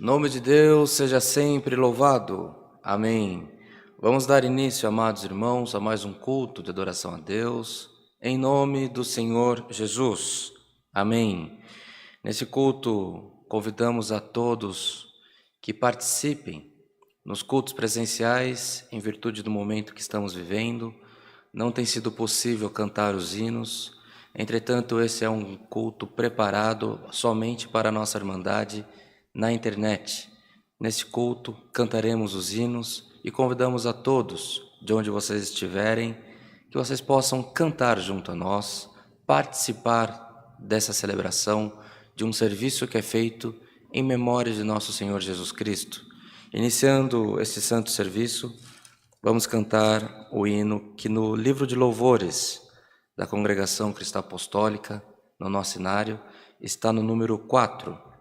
Nome de Deus seja sempre louvado. Amém. Vamos dar início, amados irmãos, a mais um culto de adoração a Deus, em nome do Senhor Jesus. Amém. Nesse culto, convidamos a todos que participem nos cultos presenciais, em virtude do momento que estamos vivendo. Não tem sido possível cantar os hinos, entretanto, esse é um culto preparado somente para a nossa Irmandade na internet. Nesse culto, cantaremos os hinos e convidamos a todos, de onde vocês estiverem, que vocês possam cantar junto a nós, participar dessa celebração de um serviço que é feito em memória de nosso Senhor Jesus Cristo. Iniciando este santo serviço, vamos cantar o hino que no livro de louvores da Congregação Cristã Apostólica, no nosso inário, está no número 4.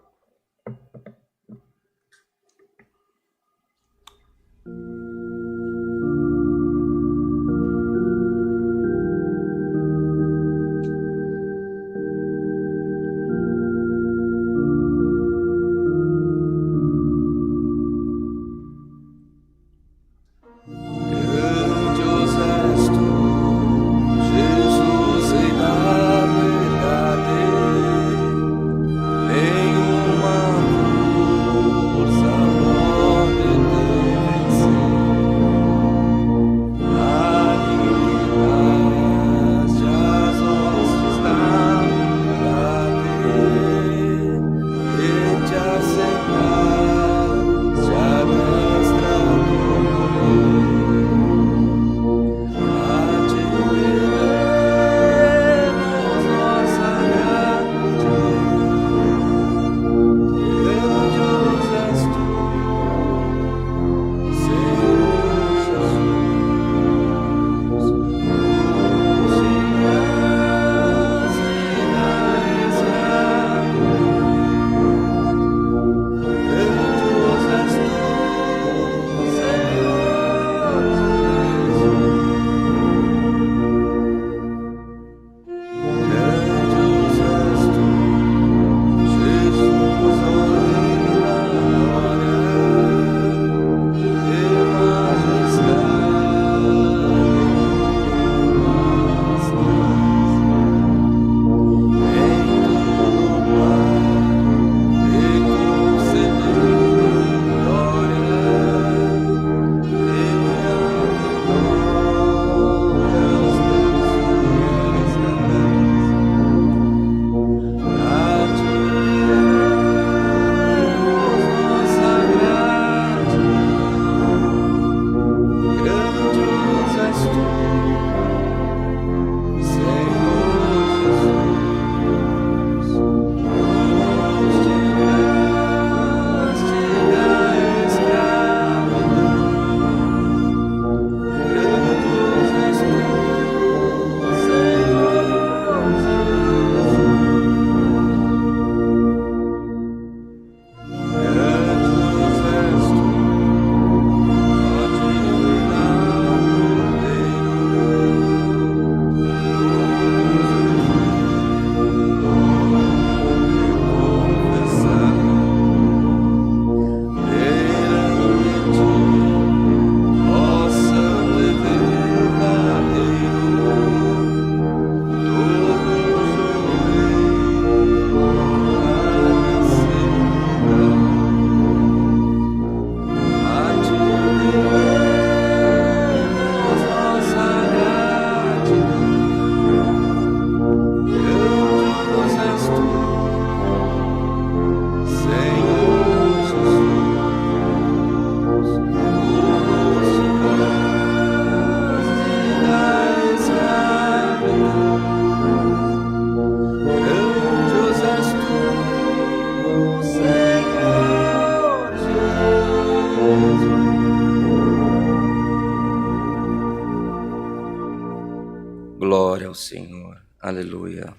Glória ao Senhor, aleluia.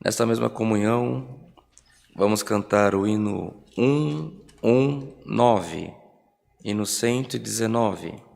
Nesta mesma comunhão, vamos cantar o hino 119, hino 119.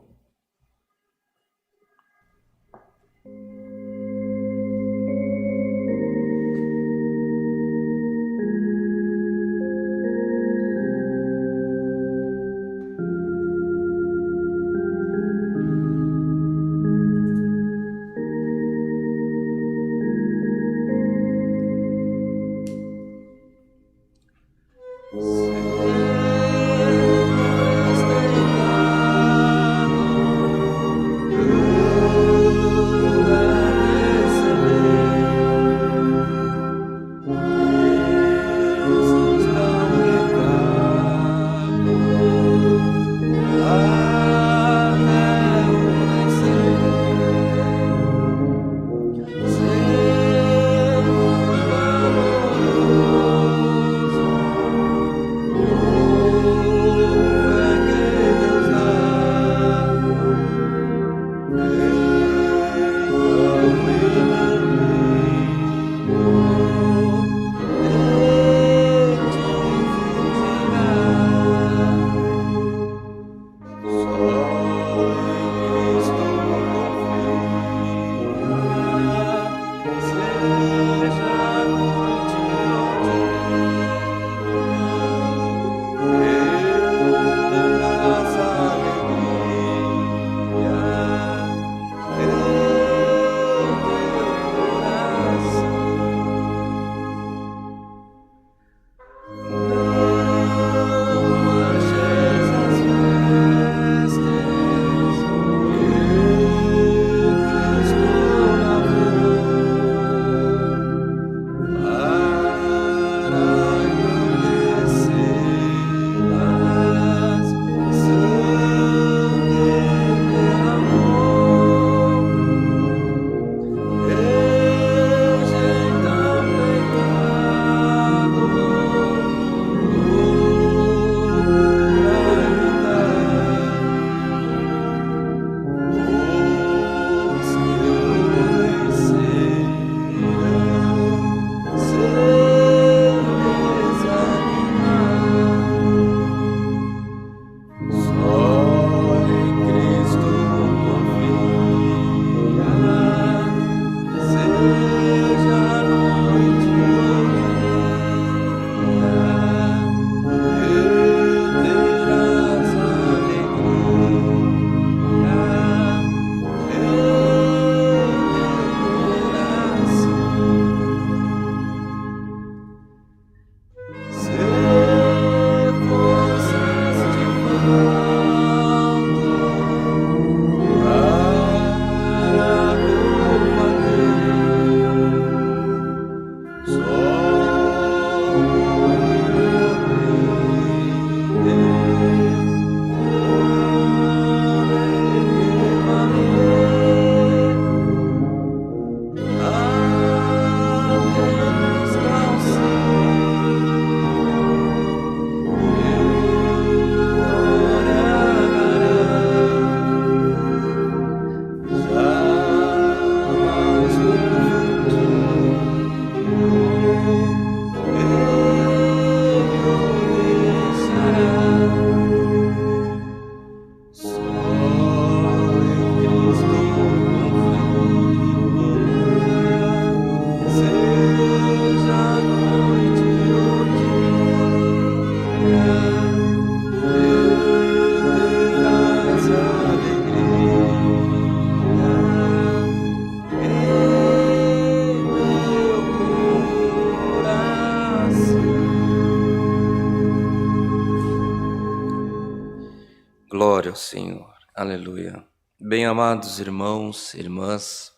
Glória ao Senhor. Aleluia. Bem-amados irmãos e irmãs,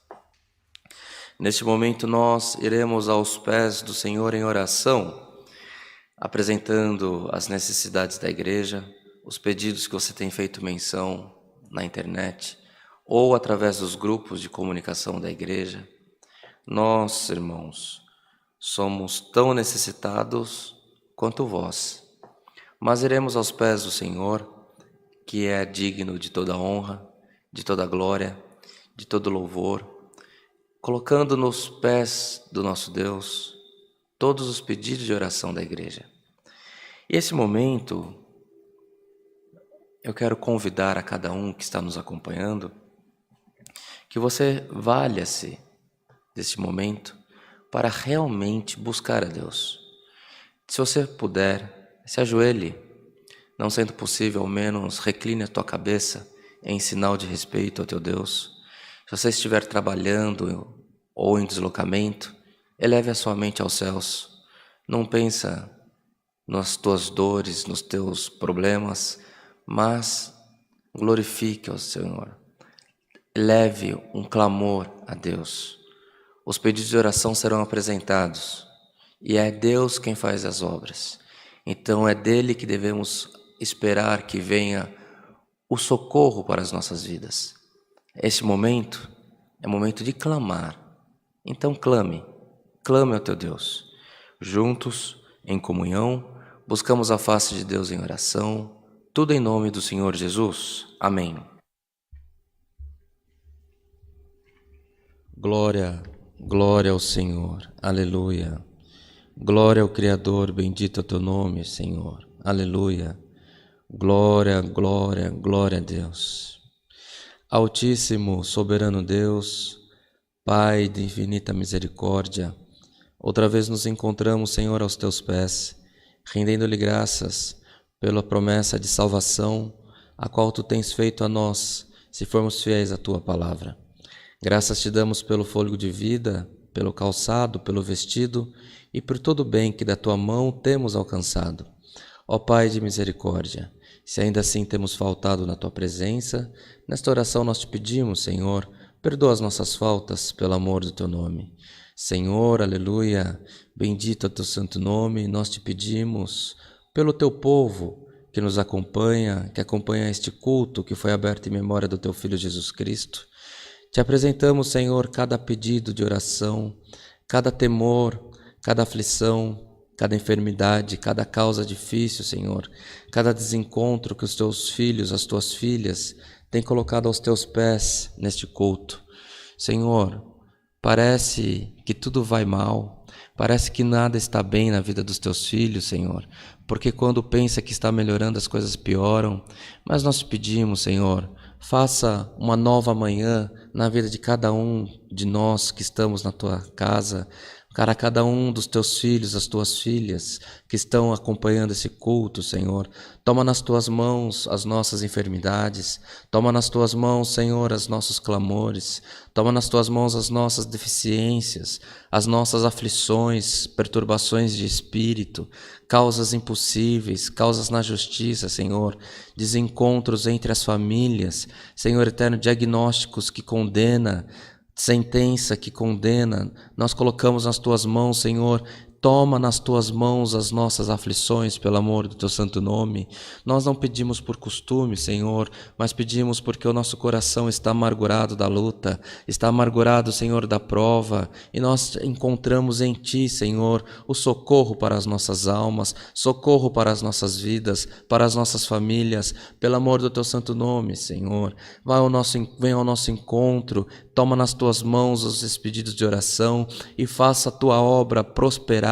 neste momento nós iremos aos pés do Senhor em oração, apresentando as necessidades da igreja, os pedidos que você tem feito menção na internet ou através dos grupos de comunicação da igreja. Nós, irmãos, somos tão necessitados quanto vós, mas iremos aos pés do Senhor, que é digno de toda honra, de toda glória, de todo louvor, colocando nos pés do nosso Deus todos os pedidos de oração da igreja. E esse momento, eu quero convidar a cada um que está nos acompanhando, que você valha-se deste momento para realmente buscar a Deus. Se você puder, se ajoelhe. Não sendo possível, ao menos recline a tua cabeça em sinal de respeito ao teu Deus. Se você estiver trabalhando ou em deslocamento, eleve a sua mente aos céus. Não pensa nas tuas dores, nos teus problemas, mas glorifique ao Senhor. Eleve um clamor a Deus. Os pedidos de oração serão apresentados e é Deus quem faz as obras. Então é dele que devemos esperar que venha o socorro para as nossas vidas. Esse momento é momento de clamar. Então clame ao teu Deus. Juntos, em comunhão, buscamos a face de Deus em oração, tudo em nome do Senhor Jesus. Amém. Glória, glória ao Senhor. Aleluia. Glória ao Criador, bendito é o teu nome, Senhor. Aleluia. Glória, glória, glória a Deus. Altíssimo, soberano Deus, Pai de infinita misericórdia, outra vez nos encontramos, Senhor, aos teus pés, rendendo-lhe graças pela promessa de salvação, a qual tu tens feito a nós, se formos fiéis à tua palavra. Graças te damos pelo fôlego de vida, pelo calçado, pelo vestido e por todo o bem que da tua mão temos alcançado. Ó Pai de misericórdia, se ainda assim temos faltado na tua presença, nesta oração nós te pedimos, Senhor, perdoa as nossas faltas pelo amor do teu nome. Senhor, aleluia, bendito é o teu santo nome, nós te pedimos pelo teu povo que nos acompanha, que acompanha este culto que foi aberto em memória do teu Filho Jesus Cristo. Te apresentamos, Senhor, cada pedido de oração, cada temor, cada aflição, cada enfermidade, cada causa difícil, Senhor, cada desencontro que os teus filhos, as tuas filhas, têm colocado aos teus pés neste culto. Senhor, parece que tudo vai mal, parece que nada está bem na vida dos teus filhos, Senhor, porque quando pensa que está melhorando as coisas pioram, mas nós te pedimos, Senhor, faça uma nova manhã na vida de cada um de nós que estamos na tua casa, para cada um dos teus filhos, as tuas filhas que estão acompanhando esse culto, Senhor. Toma nas tuas mãos as nossas enfermidades, toma nas tuas mãos, Senhor, os nossos clamores, toma nas tuas mãos as nossas deficiências, as nossas aflições, perturbações de espírito, causas impossíveis, causas na justiça, Senhor, desencontros entre as famílias, Senhor eterno, diagnósticos que condena, sentença que condena, nós colocamos nas tuas mãos, Senhor. Toma nas tuas mãos as nossas aflições, pelo amor do teu santo nome. Nós não pedimos por costume, Senhor, mas pedimos porque o nosso coração está amargurado da luta, está amargurado, Senhor, da prova, e nós encontramos em Ti, Senhor, o socorro para as nossas almas, socorro para as nossas vidas, para as nossas famílias, pelo amor do teu santo nome, Senhor. Venha ao nosso encontro, toma nas tuas mãos os pedidos de oração e faça a tua obra prosperar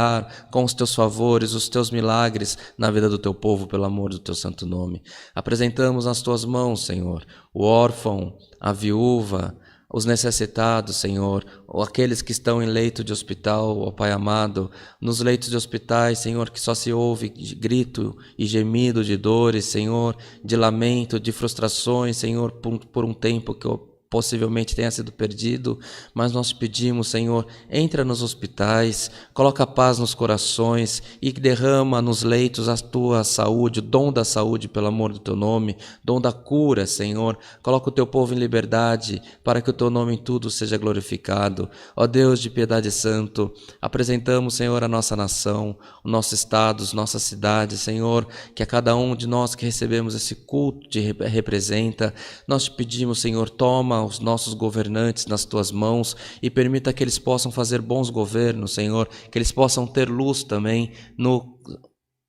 com os teus favores, os teus milagres na vida do teu povo, pelo amor do teu santo nome. Apresentamos nas tuas mãos, Senhor, o órfão, a viúva, os necessitados, Senhor, ou aqueles que estão em leito de hospital, ó Pai amado, nos leitos de hospitais, Senhor, que só se ouve grito e gemido de dores, Senhor, de lamento, de frustrações, Senhor, por um tempo que possivelmente tenha sido perdido, mas nós pedimos, Senhor, entra nos hospitais, coloca paz nos corações e derrama nos leitos a tua saúde, o dom da saúde, pelo amor do teu nome, dom da cura, Senhor. Coloca o teu povo em liberdade, para que o teu nome em tudo seja glorificado. Ó Deus de piedade santo, apresentamos, Senhor, a nossa nação, o nosso estado, as nossas cidades, Senhor, que a cada um de nós que recebemos esse culto te representa. Nós te pedimos, Senhor, toma os nossos governantes nas tuas mãos e permita que eles possam fazer bons governos, Senhor, que eles possam ter luz também no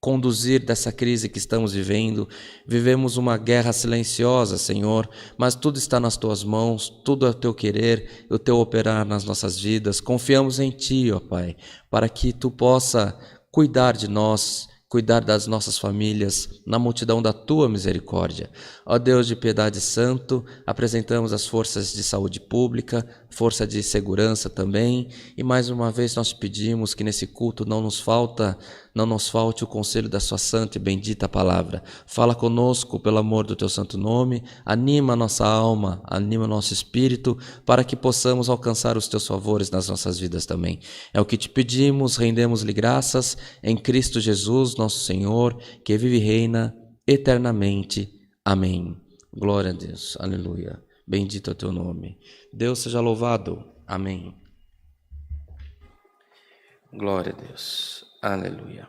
conduzir dessa crise que estamos vivendo. Vivemos uma guerra silenciosa, Senhor, mas tudo está nas tuas mãos, tudo é o teu querer, o teu operar nas nossas vidas. Confiamos em ti, ó Pai, para que tu possa cuidar de nós, cuidar das nossas famílias, na multidão da tua misericórdia. Ó Deus de piedade santo, apresentamos as forças de saúde pública, força de segurança também, e mais uma vez nós pedimos que nesse culto não nos falte o conselho da sua santa e bendita palavra. Fala conosco pelo amor do teu santo nome, anima a nossa alma, anima nosso espírito, para que possamos alcançar os teus favores nas nossas vidas também. É o que te pedimos, rendemos-lhe graças em Cristo Jesus, nosso Senhor, que vive e reina eternamente. Amém. Glória a Deus. Aleluia. Bendito é o teu nome. Deus seja louvado. Amém. Glória a Deus. Aleluia.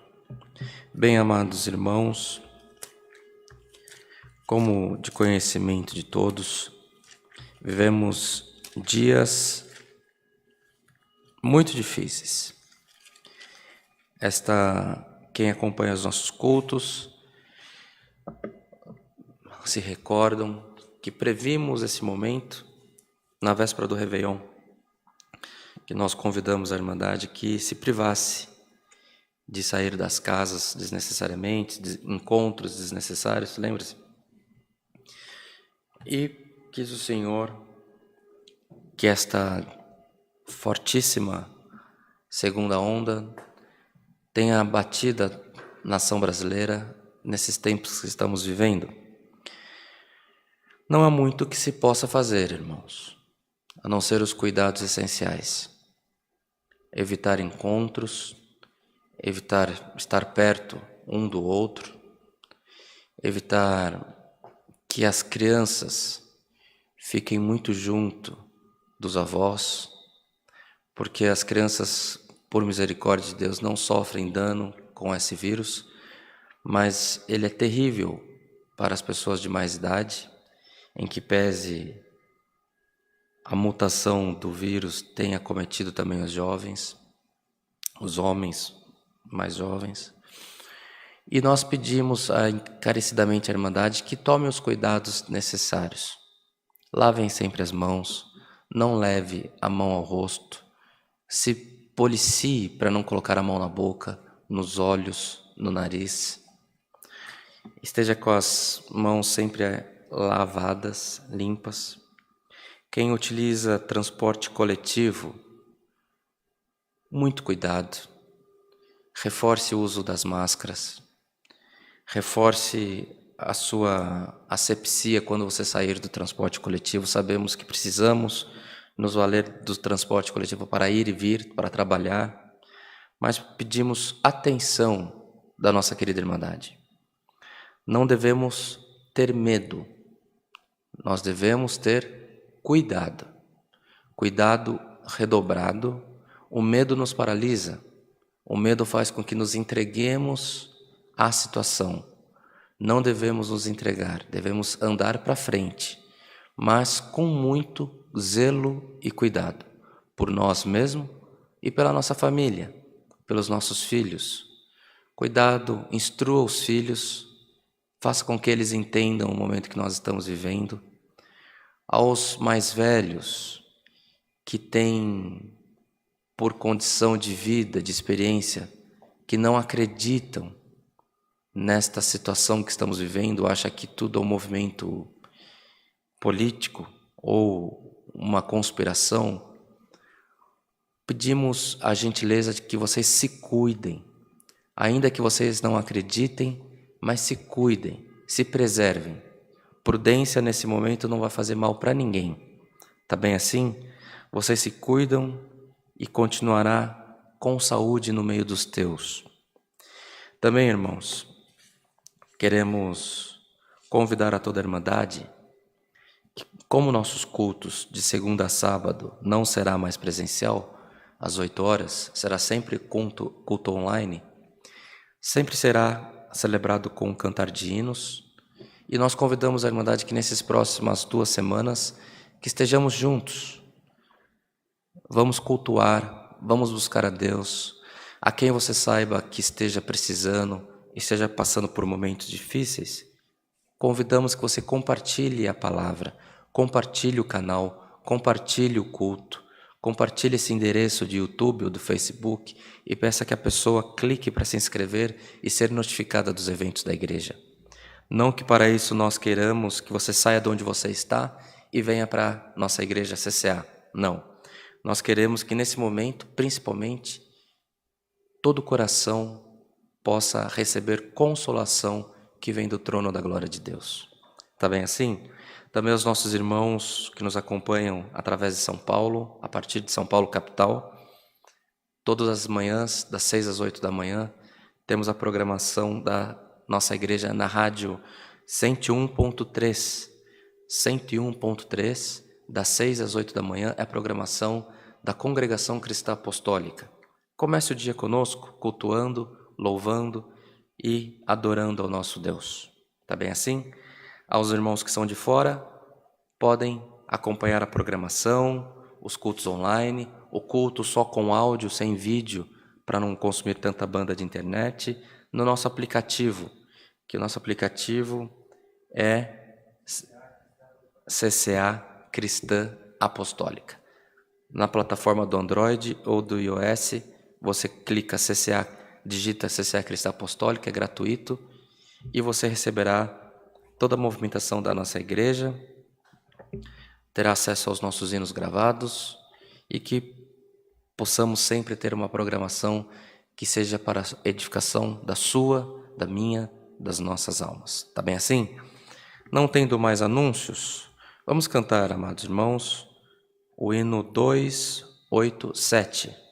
Bem, amados irmãos, como de conhecimento de todos, vivemos dias muito difíceis. Quem acompanha os nossos cultos se recordam que previmos esse momento na véspera do Réveillon, que nós convidamos a Irmandade que se privasse de sair das casas desnecessariamente, de encontros desnecessários, lembre-se. E quis o Senhor que esta fortíssima segunda onda tenha batido a nação brasileira nesses tempos que estamos vivendo. Não há muito que se possa fazer, irmãos, a não ser os cuidados essenciais. Evitar encontros, evitar estar perto um do outro, evitar que as crianças fiquem muito junto dos avós, porque as crianças, por misericórdia de Deus, não sofrem dano com esse vírus, mas ele é terrível para as pessoas de mais idade, em que pese a mutação do vírus tenha cometido também os jovens, os homens mais jovens. E nós pedimos encarecidamente à Irmandade que tome os cuidados necessários. Lavem sempre as mãos, não leve a mão ao rosto, se policie para não colocar a mão na boca, nos olhos, no nariz. Esteja com as mãos sempre lavadas, limpas. Quem utiliza transporte coletivo, muito cuidado. Reforce o uso das máscaras. Reforce a sua asepsia quando você sair do transporte coletivo. Sabemos que precisamos nos valer do transporte coletivo para ir e vir, para trabalhar, mas pedimos atenção da nossa querida Irmandade. Não devemos ter medo, nós devemos ter cuidado. Cuidado redobrado. O medo nos paralisa, o medo faz com que nos entreguemos à situação. Não devemos nos entregar, devemos andar para frente, mas com muito zelo e cuidado, por nós mesmos e pela nossa família, pelos nossos filhos. Cuidado, instrua os filhos, faça com que eles entendam o momento que nós estamos vivendo. Aos mais velhos, que têm, por condição de vida, de experiência, que não acreditam nesta situação que estamos vivendo, acha que tudo é um movimento político ou uma conspiração, pedimos a gentileza de que vocês se cuidem, ainda que vocês não acreditem, mas se cuidem, se preservem. Prudência nesse momento não vai fazer mal para ninguém. Tá bem assim? Vocês se cuidam e continuará com saúde no meio dos teus. Também, irmãos, queremos convidar a toda a Irmandade que, como nossos cultos de segunda a sábado não será mais presencial, às 8 horas, será sempre culto online, sempre será celebrado com cantar de hinos, e nós convidamos a Irmandade que nessas próximas 2 semanas que estejamos juntos. Vamos cultuar, vamos buscar a Deus. A quem você saiba que esteja precisando e esteja passando por momentos difíceis, convidamos que você compartilhe a palavra, compartilhe o canal, compartilhe o culto, compartilhe esse endereço de YouTube ou do Facebook e peça que a pessoa clique para se inscrever e ser notificada dos eventos da igreja. Não que para isso nós queiramos que você saia de onde você está e venha para nossa igreja CCA. Não. Nós queremos que nesse momento, principalmente, todo coração possa receber consolação que vem do trono da glória de Deus. Tá bem assim? Também os nossos irmãos que nos acompanham através de São Paulo, a partir de São Paulo capital, todas as manhãs, das 6 às 8 da manhã, temos a programação da nossa igreja na rádio 101.3. 101.3, das 6 às 8 da manhã, é a programação da Congregação Cristã Apostólica. Comece o dia conosco, cultuando, louvando e adorando ao nosso Deus. Tá bem assim? Aos irmãos que são de fora, podem acompanhar a programação, os cultos online, o culto só com áudio, sem vídeo, para não consumir tanta banda de internet, no nosso aplicativo, que o nosso aplicativo é CCA Cristã Apostólica. Na plataforma do Android ou do iOS, você clica CCA, digita CCA Cristã Apostólica, é gratuito, e você receberá toda a movimentação da nossa igreja, terá acesso aos nossos hinos gravados e que possamos sempre ter uma programação que seja para a edificação da sua, da minha, das nossas almas. Tá bem assim? Não tendo mais anúncios, vamos cantar, amados irmãos, o hino 287.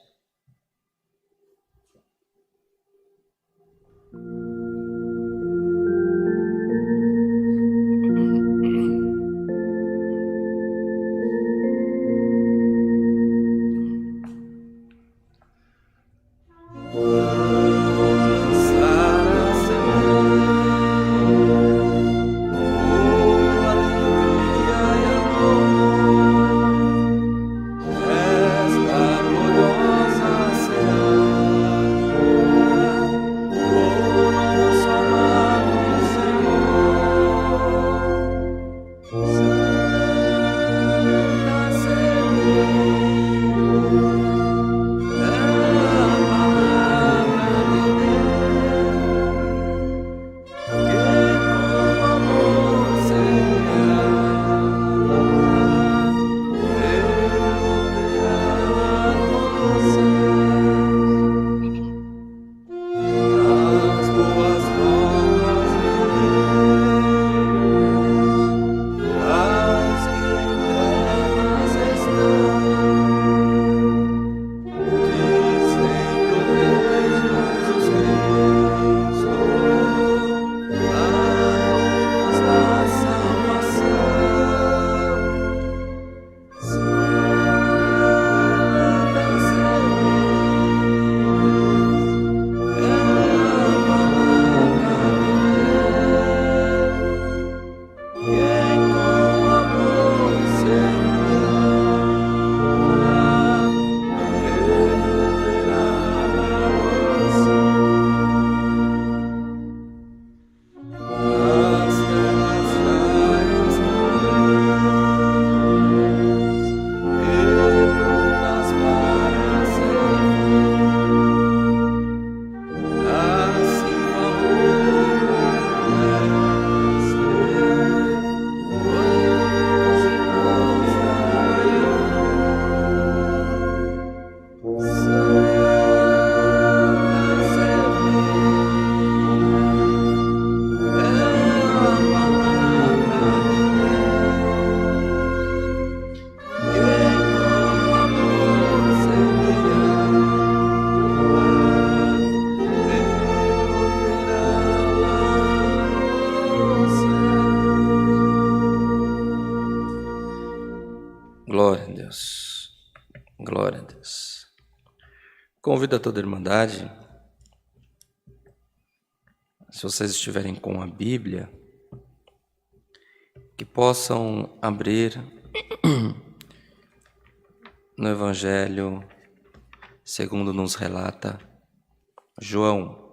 Esta gloriosa Convido a toda a Irmandade, se vocês estiverem com a Bíblia, que possam abrir no Evangelho segundo nos relata João.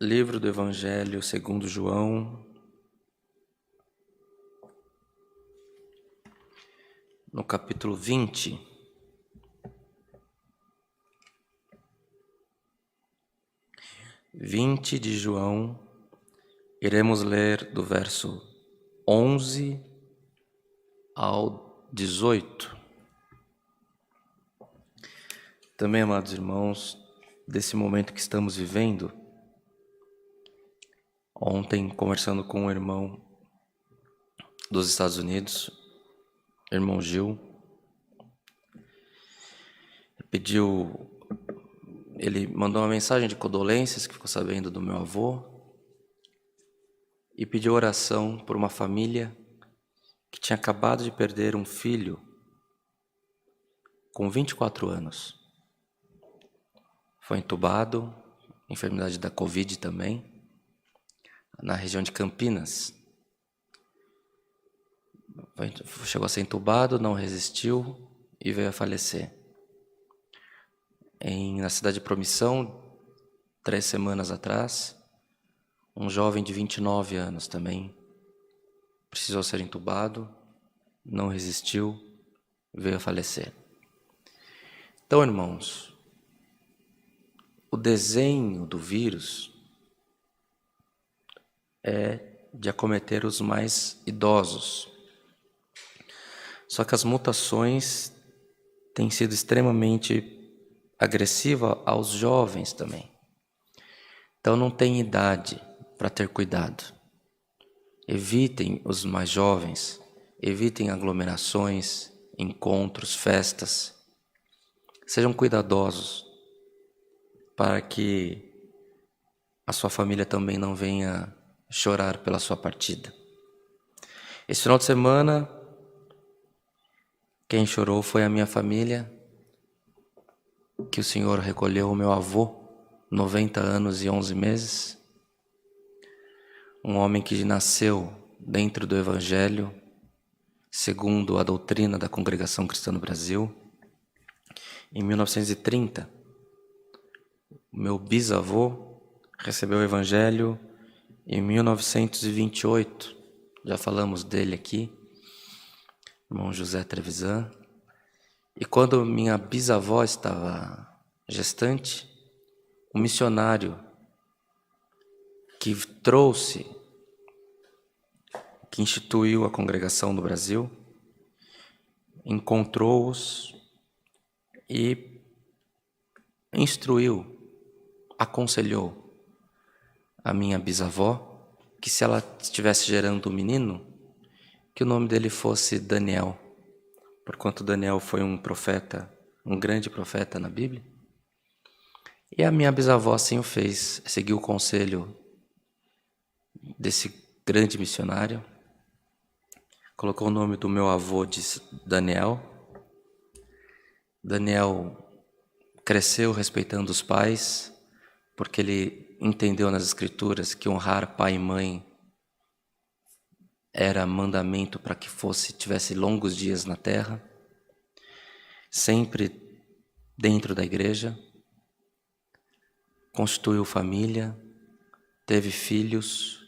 Livro do Evangelho segundo João, no capítulo 20. De João, iremos ler do verso 11 ao 18. Também, amados irmãos, desse momento que estamos vivendo, ontem, conversando com um irmão dos Estados Unidos, irmão Gil, ele mandou uma mensagem de condolências, que ficou sabendo do meu avô, e pediu oração por uma família que tinha acabado de perder um filho com 24 anos. Foi entubado, enfermidade da Covid também, na região de Campinas. Chegou a ser entubado, não resistiu e veio a falecer. Na cidade de Promissão, 3 semanas atrás, um jovem de 29 anos também precisou ser entubado, não resistiu, veio a falecer. Então, irmãos, o desenho do vírus é de acometer os mais idosos. Só que as mutações têm sido extremamente agressivas aos jovens também. Então não tem idade para ter cuidado. Evitem os mais jovens, evitem aglomerações, encontros, festas. Sejam cuidadosos para que a sua família também não venha chorar pela sua partida. Esse final de semana, quem chorou foi a minha família, que o Senhor recolheu o meu avô, 90 anos e 11 meses, um homem que nasceu dentro do Evangelho, segundo a doutrina da Congregação Cristã no Brasil, em 1930. Meu bisavô recebeu o Evangelho em 1928, já falamos dele aqui, irmão José Trevisan. E quando minha bisavó estava gestante, um missionário que instituiu a congregação no Brasil, encontrou-os e instruiu, aconselhou a minha bisavó que se ela estivesse gerando um menino, que o nome dele fosse Daniel, porquanto Daniel foi um profeta, um grande profeta na Bíblia. E a minha bisavó assim o fez, seguiu o conselho desse grande missionário, colocou o nome do meu avô de Daniel. Daniel cresceu respeitando os pais, porque ele entendeu nas Escrituras que honrar pai e mãe era mandamento para que tivesse longos dias na terra, sempre dentro da igreja. Constituiu família, teve filhos.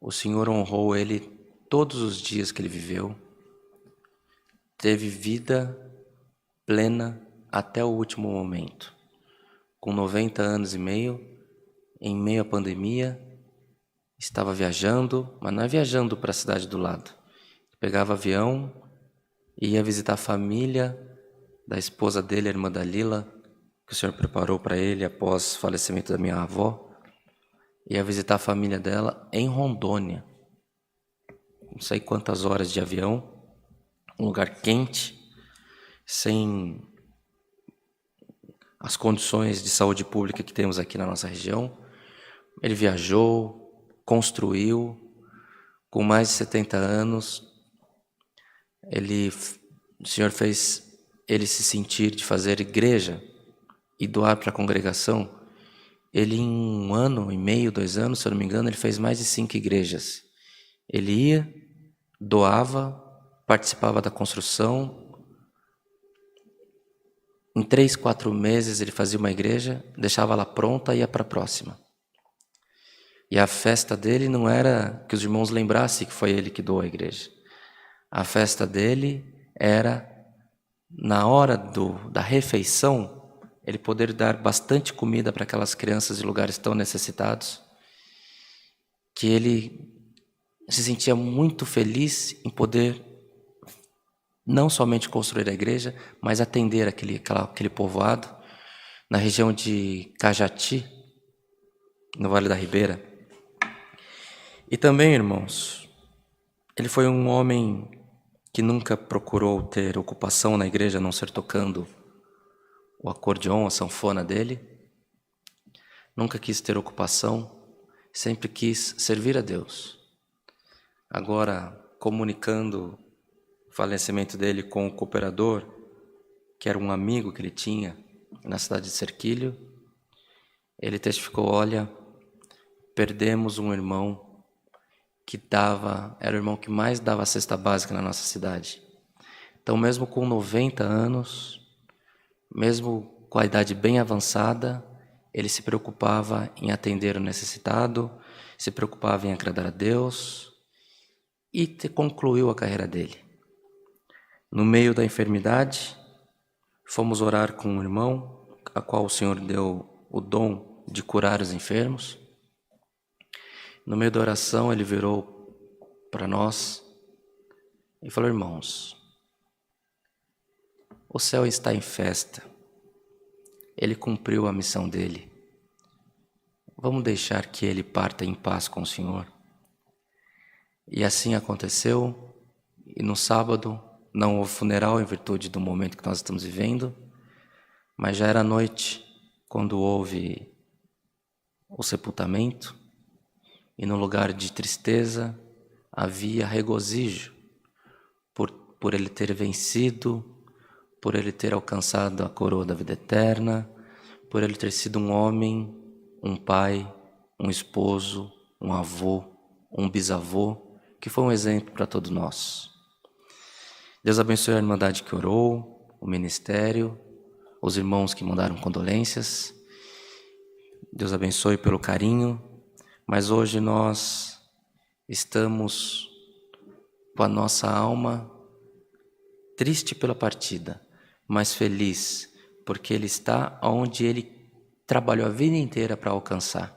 O Senhor honrou ele todos os dias que ele viveu. Teve vida plena até o último momento. Com 90 anos e meio, em meio à pandemia, estava viajando, mas não é viajando para a cidade do lado. Pegava avião e ia visitar a família da esposa dele, a irmã Dalila, que o Senhor preparou para ele após o falecimento da minha avó. Ia visitar a família dela em Rondônia. Não sei quantas horas de avião, um lugar quente, sem as condições de saúde pública que temos aqui na nossa região, Ele viajou, construiu, com mais de 70 anos, o Senhor fez ele se sentir de fazer igreja e doar para a congregação. Ele, em 1 ano e meio, 2 anos, se eu não me engano, ele fez mais de 5 igrejas. Ele ia, doava, participava da construção. Em 3, 4 meses ele fazia uma igreja, deixava ela pronta e ia para a próxima. E a festa dele não era que os irmãos lembrassem que foi ele que doou a igreja. A festa dele era, na hora da refeição, ele poder dar bastante comida para aquelas crianças de lugares tão necessitados, que ele se sentia muito feliz em poder não somente construir a igreja, mas atender aquele povoado, na região de Cajati, no Vale da Ribeira. E também, irmãos, ele foi um homem que nunca procurou ter ocupação na igreja, a não ser tocando o acordeon, a sanfona dele. Nunca quis ter ocupação, sempre quis servir a Deus. Agora, comunicando o falecimento dele com o cooperador, que era um amigo que ele tinha na cidade de Serquilho, ele testificou: olha, perdemos um irmão que era o irmão que mais dava a cesta básica na nossa cidade. Então, mesmo com 90 anos, mesmo com a idade bem avançada, ele se preocupava em atender o necessitado, se preocupava em agradar a Deus e concluiu a carreira dele. No meio da enfermidade, fomos orar com um irmão, a qual o Senhor deu o dom de curar os enfermos. No meio da oração, ele virou para nós e falou: irmãos, o céu está em festa. Ele cumpriu a missão dele. Vamos deixar que ele parta em paz com o Senhor. E assim aconteceu. E no sábado não houve funeral em virtude do momento que nós estamos vivendo, mas já era noite quando houve o sepultamento. E no lugar de tristeza havia regozijo por ele ter vencido, por ele ter alcançado a coroa da vida eterna, por ele ter sido um homem, um pai, um esposo, um avô, um bisavô, que foi um exemplo para todos nós. Deus abençoe a irmandade que orou, o ministério, os irmãos que mandaram condolências. Deus abençoe pelo carinho. Mas hoje nós estamos com a nossa alma triste pela partida, mas feliz, porque ele está onde ele trabalhou a vida inteira para alcançar.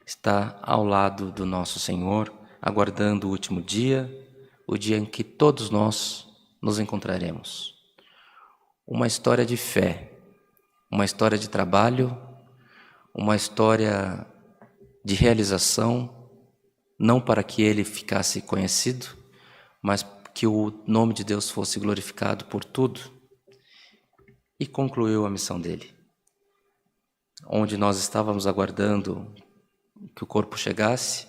Está ao lado do nosso Senhor, aguardando o último dia, o dia em que todos nós nos encontraremos. Uma história de fé, uma história de trabalho, uma história de realização, não para que ele ficasse conhecido, mas que o nome de Deus fosse glorificado por tudo. E concluiu a missão dele. Onde nós estávamos aguardando que o corpo chegasse,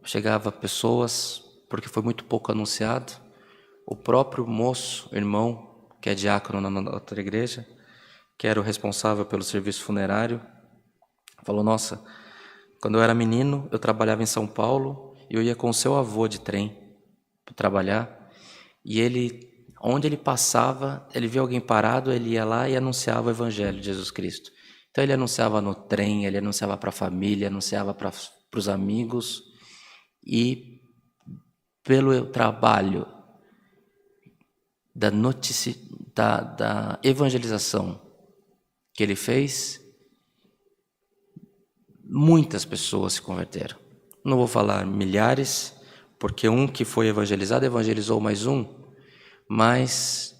chegava pessoas, porque foi muito pouco anunciado. O próprio moço, irmão, que é diácono na outra igreja, que era o responsável pelo serviço funerário, falou: nossa, quando eu era menino, eu trabalhava em São Paulo e eu ia com o seu avô de trem para trabalhar. E ele, onde ele passava, ele via alguém parado, ele ia lá e anunciava o Evangelho de Jesus Cristo. Então ele anunciava no trem, ele anunciava para a família, anunciava para os amigos. E pelo trabalho da evangelização que ele fez, muitas pessoas se converteram. Não vou falar milhares, porque um que foi evangelizado, evangelizou mais um, mas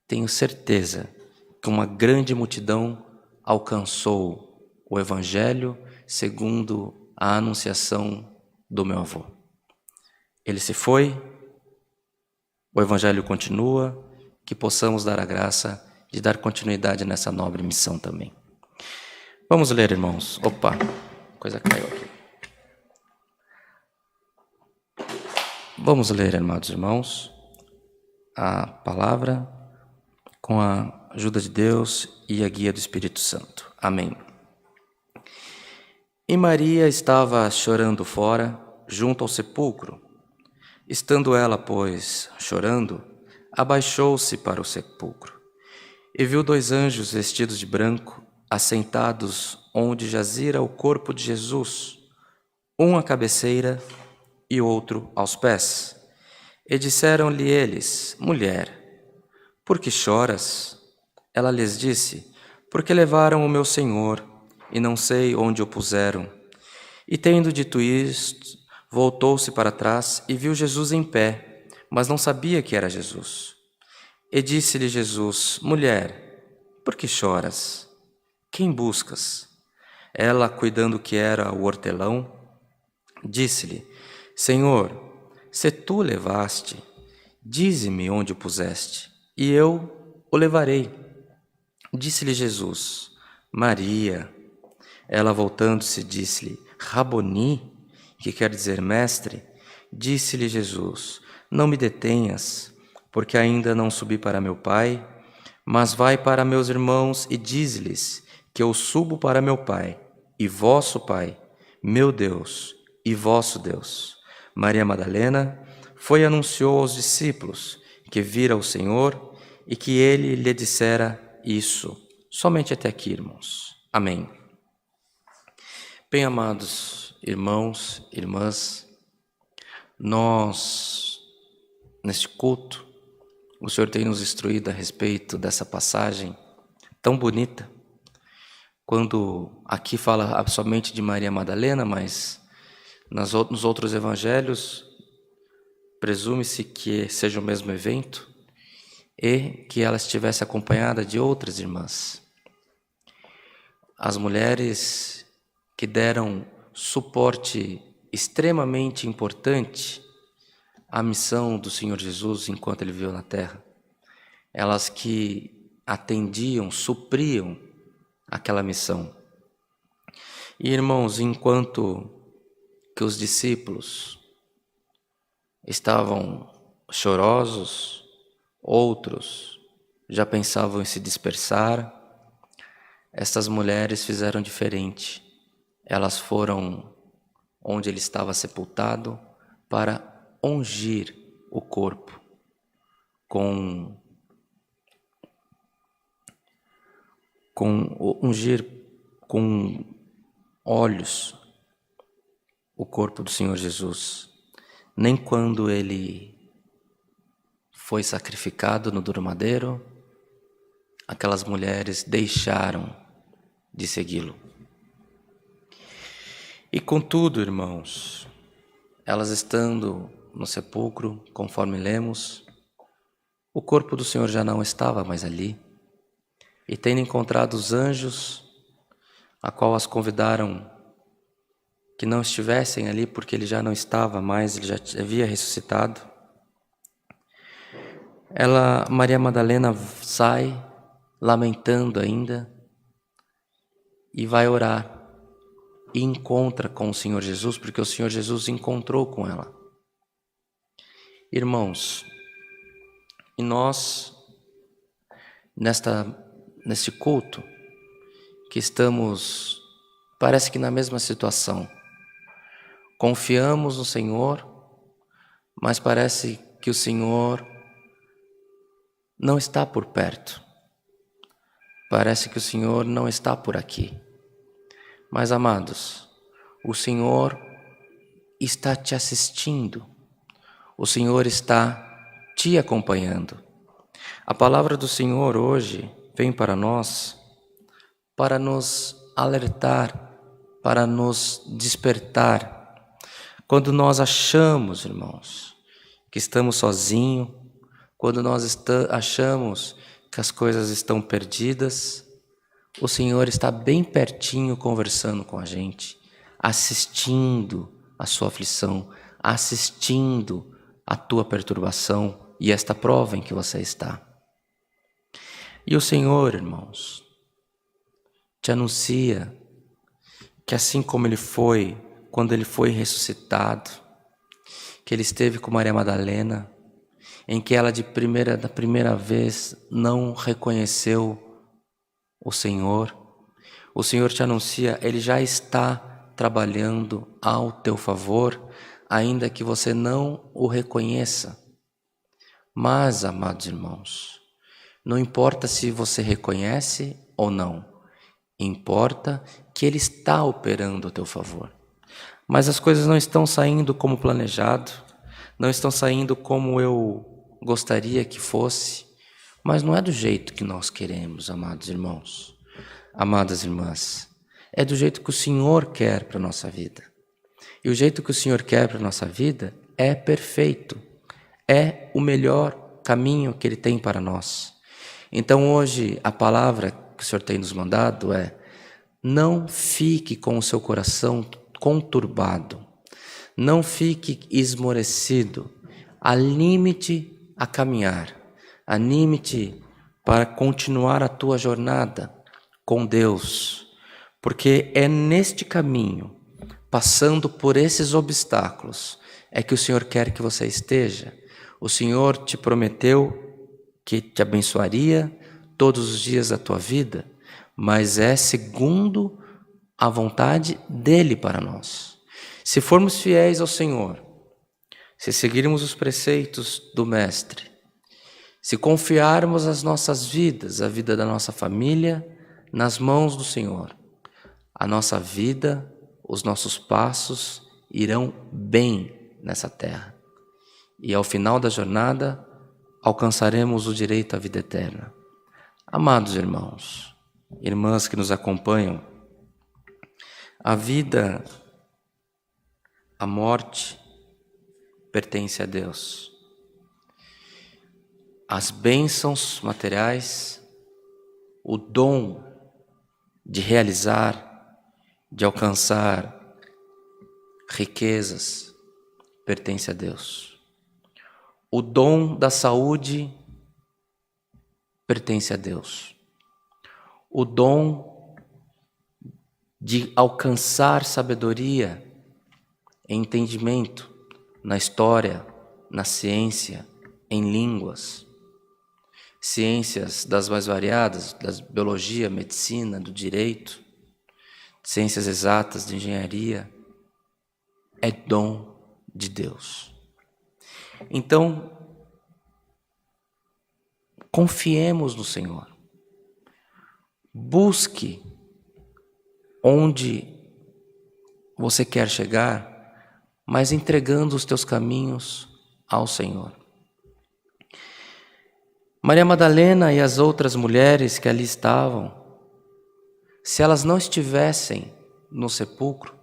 tenho certeza que uma grande multidão alcançou o Evangelho segundo a anunciação do meu avô. Ele se foi, o Evangelho continua, que possamos dar a graça de dar continuidade nessa nobre missão também. Vamos ler, irmãos. Opa! coisa caiu aqui. Vamos ler, amados irmãos, a palavra com a ajuda de Deus e a guia do Espírito Santo. Amém. E Maria estava chorando fora, junto ao sepulcro. Estando ela, pois, chorando, abaixou-se para o sepulcro e viu 2 anjos vestidos de branco, assentados onde jazira o corpo de Jesus, um à cabeceira e outro aos pés. E disseram-lhe eles: Mulher, por que choras? Ela lhes disse: Porque levaram o meu Senhor, e não sei onde o puseram. E tendo dito isto, voltou-se para trás e viu Jesus em pé, mas não sabia que era Jesus. E disse-lhe Jesus: Mulher, por que choras? Quem buscas? Ela, cuidando que era o hortelão, disse-lhe: Senhor, se tu o levaste, dize-me onde o puseste, e eu o levarei. Disse-lhe Jesus: Maria. Ela, voltando-se, disse-lhe: Raboni, que quer dizer mestre. Disse-lhe Jesus: Não me detenhas, porque ainda não subi para meu Pai, mas vai para meus irmãos e dize-lhes que eu subo para meu Pai e vosso Pai, meu Deus e vosso Deus. Maria Madalena foi e anunciou aos discípulos que vira o Senhor e que ele lhe dissera isso. Somente até aqui, irmãos. Amém. Bem, amados irmãos, irmãs, nós, neste culto, o Senhor tem nos instruído a respeito dessa passagem tão bonita, quando aqui fala somente de Maria Madalena, mas nos outros evangelhos, presume-se que seja o mesmo evento e que ela estivesse acompanhada de outras irmãs. As mulheres que deram suporte extremamente importante à missão do Senhor Jesus enquanto Ele viveu na terra. Elas que atendiam, supriam aquela missão. E, irmãos, enquanto que os discípulos estavam chorosos, outros já pensavam em se dispersar, estas mulheres fizeram diferente. Elas foram onde ele estava sepultado para ungir o corpo ungir com óleos o corpo do Senhor Jesus. Nem quando ele foi sacrificado no duro madeiro, aquelas mulheres deixaram de segui-lo. E contudo, irmãos, elas estando no sepulcro, conforme lemos, o corpo do Senhor já não estava mais ali. E tendo encontrado os anjos, a qual as convidaram que não estivessem ali, porque ele já não estava mais, ele já havia ressuscitado, Maria Madalena sai, lamentando ainda, e vai orar. E encontra com o Senhor Jesus, porque o Senhor Jesus encontrou com ela. Irmãos, e nós, neste culto, que estamos, parece que na mesma situação, confiamos no Senhor, mas parece que o Senhor não está por perto, parece que o Senhor não está por aqui. Mas, amados, o Senhor está te assistindo, o Senhor está te acompanhando. A palavra do Senhor hoje vem para nós para nos alertar, para nos despertar. Quando nós achamos, irmãos, que estamos sozinhos, quando nós achamos que as coisas estão perdidas, o Senhor está bem pertinho conversando com a gente, assistindo a sua aflição, assistindo a tua perturbação e esta prova em que você está. E o Senhor, irmãos, te anuncia que assim como ele foi, quando ele foi ressuscitado, que ele esteve com Maria Madalena, em que ela da primeira vez não reconheceu o Senhor te anuncia, ele já está trabalhando ao teu favor, ainda que você não o reconheça. Mas, amados irmãos, não importa se você reconhece ou não, importa que ele está operando a teu favor. Mas as coisas não estão saindo como planejado, não estão saindo como eu gostaria que fosse, mas não é do jeito que nós queremos, amados irmãos, amadas irmãs. É do jeito que o Senhor quer para a nossa vida. E o jeito que o Senhor quer para a nossa vida é perfeito, é o melhor caminho que Ele tem para nós. Então hoje a palavra que o Senhor tem nos mandado é: não fique com o seu coração conturbado, não fique esmorecido, anime-te a caminhar, anime-te para continuar a tua jornada com Deus, porque é neste caminho, passando por esses obstáculos, é que o Senhor quer que você esteja. O Senhor te prometeu que te abençoaria todos os dias da tua vida, mas é segundo a vontade dEle para nós. Se formos fiéis ao Senhor, se seguirmos os preceitos do Mestre, se confiarmos as nossas vidas, a vida da nossa família, nas mãos do Senhor, a nossa vida, os nossos passos irão bem nessa terra. E ao final da jornada, alcançaremos o direito à vida eterna. Amados irmãos, irmãs que nos acompanham, a vida, a morte, pertence a Deus. As bênçãos materiais, o dom de realizar, de alcançar riquezas, pertence a Deus. O dom da saúde pertence a Deus. O dom de alcançar sabedoria e entendimento na história, na ciência, em línguas, ciências das mais variadas, da biologia, medicina, do direito, ciências exatas, de engenharia, é dom de Deus. Então, confiemos no Senhor. Busque onde você quer chegar, mas entregando os teus caminhos ao Senhor. Maria Madalena e as outras mulheres que ali estavam, se elas não estivessem no sepulcro,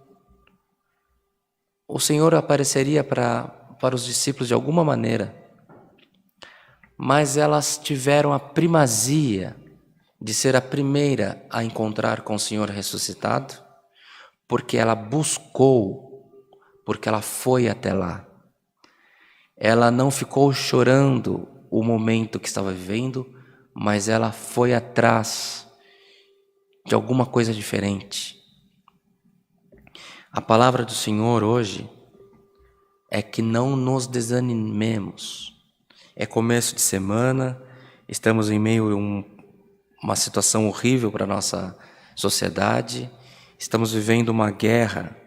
o Senhor apareceria para os discípulos de alguma maneira, mas elas tiveram a primazia de ser a primeira a encontrar com o Senhor ressuscitado, porque ela buscou, porque ela foi até lá. Ela não ficou chorando o momento que estava vivendo, mas ela foi atrás de alguma coisa diferente. A palavra do Senhor hoje é que não nos desanimemos. É começo de semana, estamos em meio a uma situação horrível para a nossa sociedade, estamos vivendo uma guerra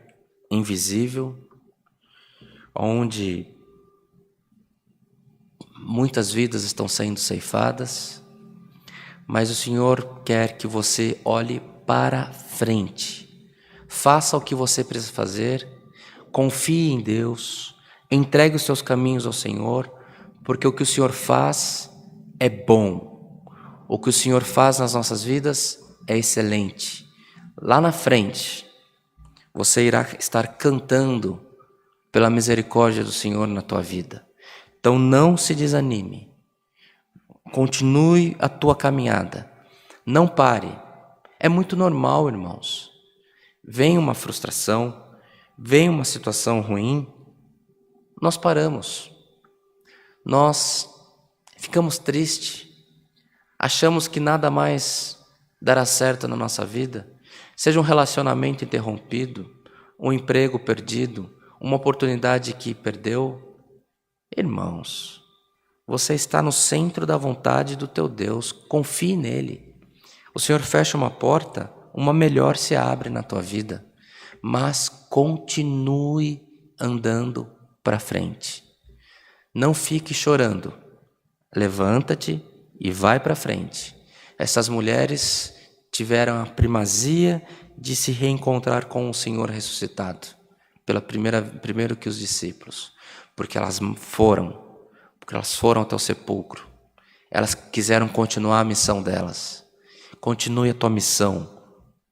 invisível, onde muitas vidas estão sendo ceifadas, mas o Senhor quer que você olhe para frente. Faça o que você precisa fazer, confie em Deus, entregue os seus caminhos ao Senhor, porque o que o Senhor faz é bom. O que o Senhor faz nas nossas vidas é excelente. Lá na frente, você irá estar cantando pela misericórdia do Senhor na tua vida. Então não se desanime. Continue a tua caminhada. Não pare. É muito normal, irmãos. Vem uma frustração, vem uma situação ruim, nós paramos. Nós ficamos tristes. Achamos que nada mais dará certo na nossa vida. Seja um relacionamento interrompido, um emprego perdido, uma oportunidade que perdeu. Irmãos, você está no centro da vontade do teu Deus, confie nele. O Senhor fecha uma porta, uma melhor se abre na tua vida, mas continue andando para frente. Não fique chorando, levanta-te e vai para frente. Essas mulheres tiveram a primazia de se reencontrar com o Senhor ressuscitado, primeiro que os discípulos, porque elas foram até o sepulcro. Elas quiseram continuar a missão delas. Continue a tua missão,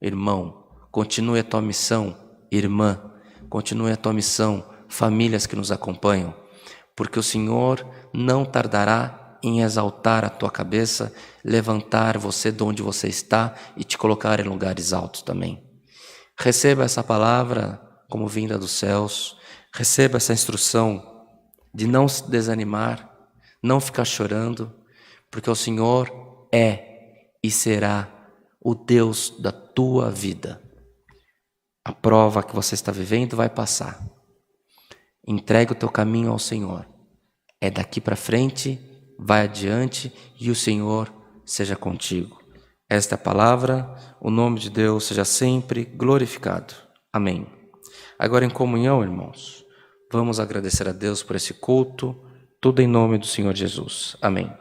irmão. Continue a tua missão, irmã. Continue a tua missão, famílias que nos acompanham, porque o Senhor não tardará em exaltar a tua cabeça, levantar você de onde você está e te colocar em lugares altos também. Receba essa palavra como vinda dos céus, receba essa instrução de não se desanimar, não ficar chorando, porque o Senhor é e será o Deus da tua vida. A prova que você está vivendo vai passar. Entregue o teu caminho ao Senhor. É daqui para frente, vai adiante e o Senhor seja contigo. Esta é a palavra, o nome de Deus seja sempre glorificado. Amém. Agora em comunhão, irmãos, vamos agradecer a Deus por esse culto, tudo em nome do Senhor Jesus. Amém.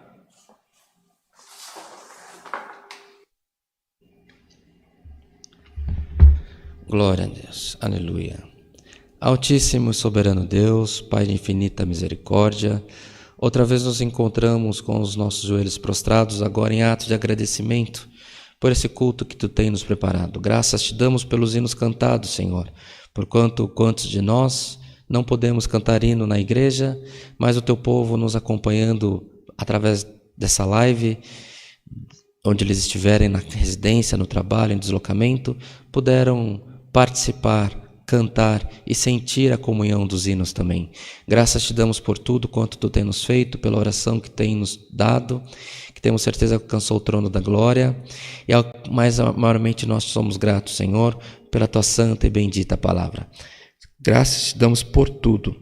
Glória a Deus. Aleluia. Altíssimo e soberano Deus, Pai de infinita misericórdia, outra vez nos encontramos com os nossos joelhos prostrados, agora em ato de agradecimento por esse culto que Tu tem nos preparado. Graças Te damos pelos hinos cantados, Senhor, porquanto quantos de nós não podemos cantar hino na igreja, mas o Teu povo nos acompanhando através dessa live, onde eles estiverem na residência, no trabalho, em deslocamento, puderam participar, cantar e sentir a comunhão dos hinos também. Graças Te damos por tudo quanto Tu tem nos feito, pela oração que tem nos dado, que temos certeza que alcançou o trono da glória, e maiormente nós somos gratos, Senhor, pela Tua santa e bendita palavra. Graças Te damos por tudo,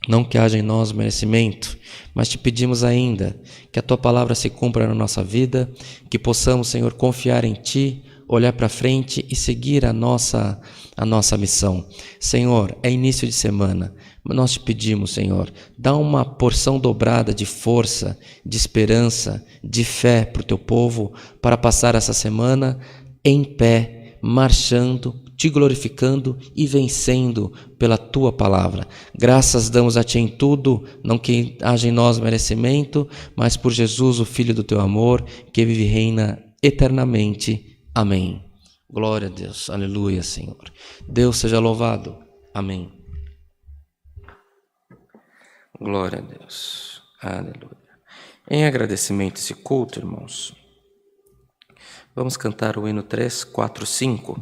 não que haja em nós merecimento, mas Te pedimos ainda que a Tua palavra se cumpra na nossa vida, que possamos, Senhor, confiar em Ti, olhar para frente e seguir a nossa missão. Senhor, é início de semana, mas nós Te pedimos, Senhor, dá uma porção dobrada de força, de esperança, de fé para o Teu povo, para passar essa semana em pé, marchando, Te glorificando e vencendo pela Tua palavra. Graças damos a Ti em tudo, não que haja em nós merecimento, mas por Jesus, o Filho do Teu amor, que vive e reina eternamente. Amém. Glória a Deus. Aleluia, Senhor. Deus seja louvado. Amém. Glória a Deus. Aleluia. Em agradecimento a esse culto, irmãos, vamos cantar o hino 345.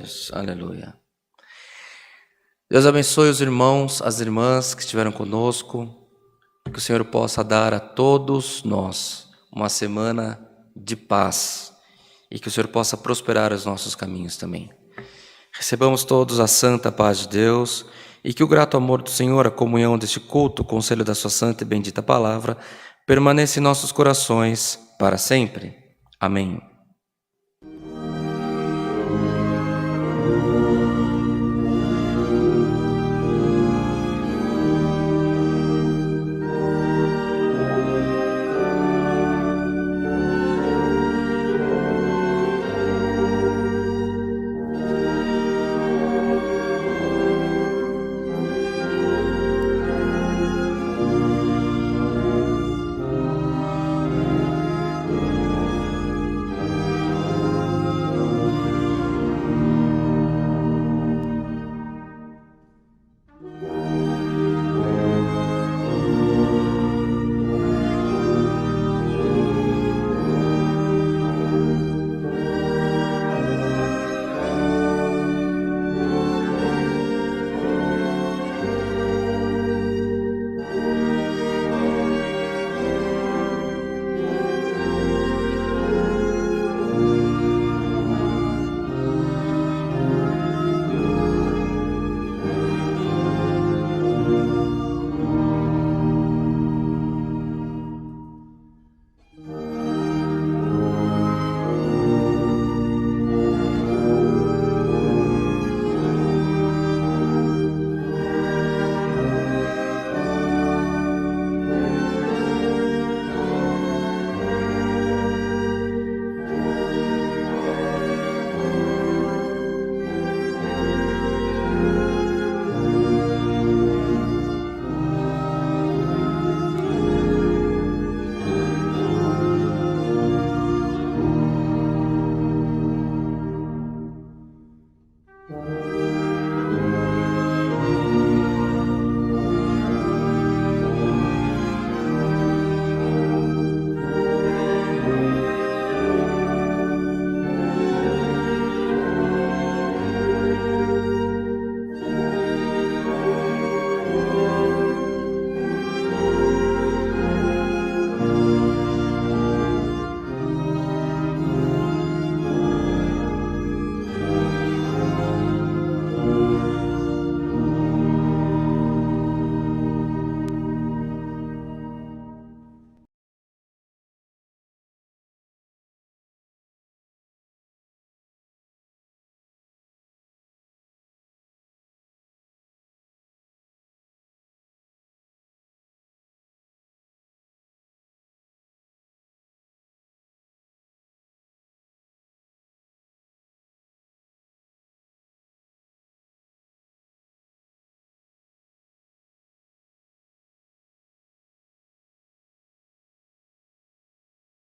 vezes. Aleluia. Deus abençoe os irmãos, as irmãs que estiveram conosco, que o Senhor possa dar a todos nós uma semana de paz e que o Senhor possa prosperar os nossos caminhos também. Recebamos todos a santa paz de Deus e que o grato amor do Senhor, a comunhão deste culto, o conselho da sua santa e bendita palavra, permaneça em nossos corações para sempre. Amém.